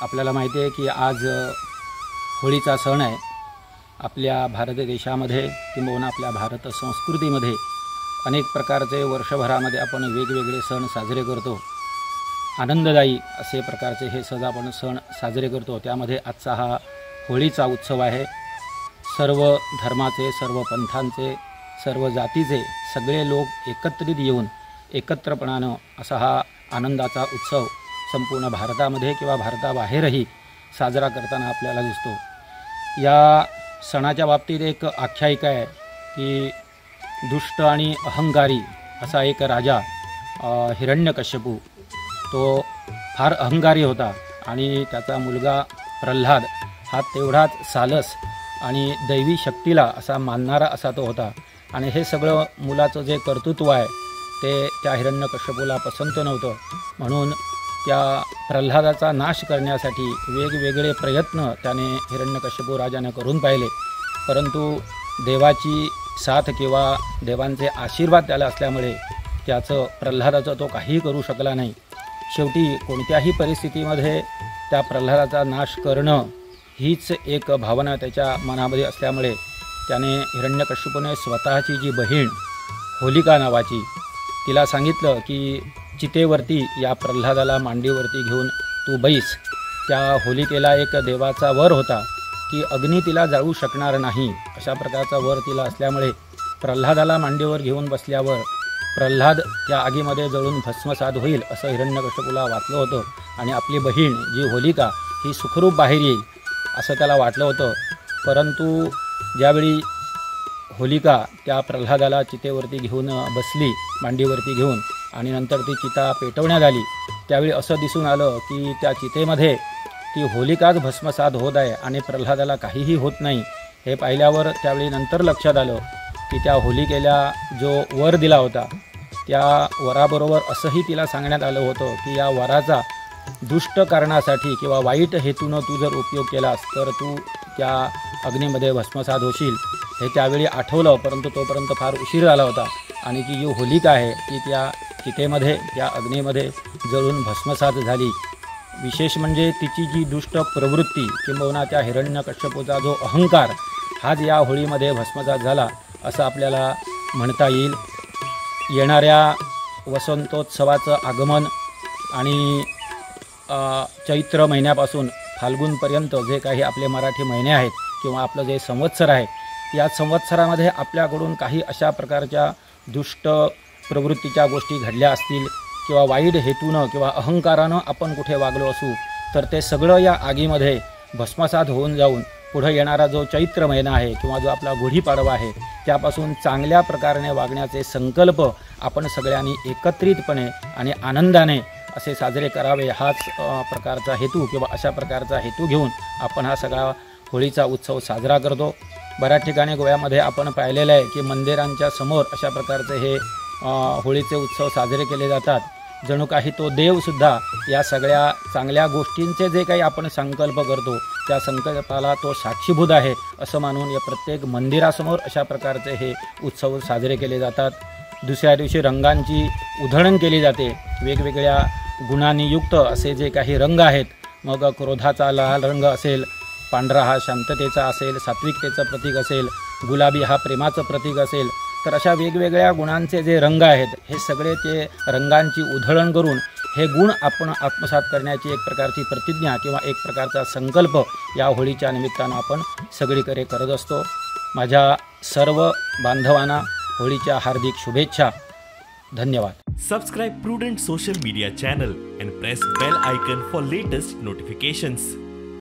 आपल्याला माहिती आहे की आज होळीचा सण आहे। आपल्या भारत देशामध्ये किंवा आपल्या भारत संस्कृतीमध्ये अनेक प्रकारचे वर्षभरामध्ये आपण वेगवेगळे सण साजरे करतो। आनंददायी असे प्रकारचे हे आपण सण साजरे करतो। त्यामध्ये आजचा हा होळीचा उत्सव आहे। सर्व धर्माचे, सर्व पंथांचे, सर्व जातीचे सगळे लोक एकत्रित येऊन एकत्रपणानं असा हा आनंदाचा उत्सव संपूर्ण भारतामध्ये किंवा भारताबाहेरही साजरा करताना आपल्याला दिसतो। या सणाच्या बाबतीत एक आख्यायिका आहे की दुष्ट आणि अहंकारी असा एक राजा हिरण्यकश्यपू, तो फार अहंकारी होता आणि त्याचा मुलगा प्रल्हाद हा तेवढाच सालस आणि दैवी शक्तीला असा मानणारा असा तो होता। आणि हे सगळं मुलाचं जे कर्तृत्व आहे ते त्या हिरण्यकश्यपूला पसंत नव्हतं, म्हणून त्या प्रल्हादाचा नाश करण्यासाठी वेगवेगळे प्रयत्न त्याने हिरण्यकश्यपू राजाने करून पाहिले, परंतु देवाची साथ किंवा देवांचे आशीर्वाद त्याला असल्यामुळे प्रल्हादाचं तो काहीही करू शकला नाही। शेवटी कोणत्याही परिस्थितीमध्ये त्या प्रल्हादाचा नाश करणं हीच एक भावना त्याच्या मनामध्ये असल्यामुळे त्याने हिरण्यकश्यपूने स्वतःची जी बहीण होलिका नावाची तिला सांगितलं की चितेवरती या प्रल्हादाला मांडीवरती घेऊन तू बैस। त्या होलिकेला एक देवाचा वर होता की अग्नी तिला जाळू शकणार नाही अशा प्रकारचा वर तिला असल्यामुळे प्रल्हादाला मांडीवर घेऊन बसल्यावर प्रल्हाद त्या आगीमध्ये जळून भस्मसात होईल असं हिरण्यकश्यपूला वाटलं होतं आणि आपली बहीण जी होलिका ही सुखरूप बाहेर येईल असं त्याला वाटलं होतं। परंतु ज्यावेळी होलिका त्या प्रल्हादाला चितेवरती घेऊन बसली मांडीवरती घेऊन आणि नंतर ती चिता पेटवण्यात आली, त्यावेळी असं दिसून आलं की त्या चितेमध्ये ती होलिकाच भस्मसात होत आहे आणि प्रल्हादाला काहीही होत नाही। हे पाहिल्यावर त्यावेळी नंतर लक्षात आलं की त्या होलिकेला जो वर दिला होता त्या वराबरोबर असंही तिला सांगण्यात आलं होतं की या वराचा दुष्ट कारणासाठी किंवा वाईट हेतूनं तू जर उपयोग केलास तर तू त्या अग्नीमध्ये भस्मसात होशील। हे त्यावेळी आठवलं, परंतु तोपर्यंत फार उशीर झाला होता आणि ती जी होलिका आहे ती त्या चितेमध्ये त्या अग्नीमध्ये जळून भस्मसात झाली। विशेष म्हणजे तिची जी दुष्ट प्रवृत्ती किंबहुना त्या हिरण्यकश्यपूचा जो अहंकार हाच या होळीमध्ये भस्मसात झाला असं आपल्याला म्हणता येईल। येणाऱ्या वसंतोत्सवाचं आगमन आणि चैत्र महिन्यापासून फाल्गुनपर्यंत जे काही आपले मराठी महिने आहेत किंवा आपलं जे संवत्सर आहे, या संवत्सरामध्ये आपल्याकडून काही अशा प्रकारच्या दुष्ट प्रवृत्तीच्या गोष्टी घडल्या असतील किंवा वाईट हेतूनं किंवा अहंकारानं आपण कुठे वागलो असू तर ते सगळं या आगीमध्ये भस्मसात होऊन जाऊन पुढे येणारा जो चैत्र महिना आहे किंवा जो आपला गुढीपाडवा आहे त्यापासून चांगल्या प्रकारे वागण्याचे संकल्प आपण सगळ्यांनी एकत्रितपणे आणि आनंदाने असे साजरे करावे, हाच प्रकारचा हेतू किंवा अशा प्रकारचा हेतू घेऊन आपण हा सगळा होळीचा उत्सव साजरा करतो। बऱ्याच ठिकाणी गोव्यामध्ये आपण पाहिलेलं आहे की मंदिरांच्या समोर अशा प्रकारचे हे होळीचे उत्सव साजरे केले जातात। जणू काही तो देवसुद्धा या सगळ्या चांगल्या गोष्टींचे जे काही आपण संकल्प करतो त्या संकल्पाला तो साक्षीभूत आहे असं मानून या प्रत्येक मंदिरासमोर अशा प्रकारचे हे उत्सव साजरे केले जातात। दुसऱ्या दिवशी रंगांची उधळण केली जाते। वेगवेगळ्या गुणांनी युक्त असे जे काही रंग आहेत, मग क्रोधाचा लाल रंग असेल, पांढरा हा शांततेचा असेल, सात्विकतेचं प्रतीक असेल, गुलाबी हा प्रेमाचं प्रतीक असेल, तर अशा वेगवेगळ्या गुणांचे जे रंग आहेत हे सगळे ते रंगांची उधळण करून हे गुण आपण आत्मसात करण्याची एक प्रकारची प्रतिज्ञा किंवा एक प्रकारचा संकल्प या होळीच्या निमित्तानं आपण सगळीकडे करत असतो। माझ्या सर्व बांधवांना होळीच्या हार्दिक शुभेच्छा। धन्यवाद। Subscribe Prudent social media channel and press bell icon for latest notifications.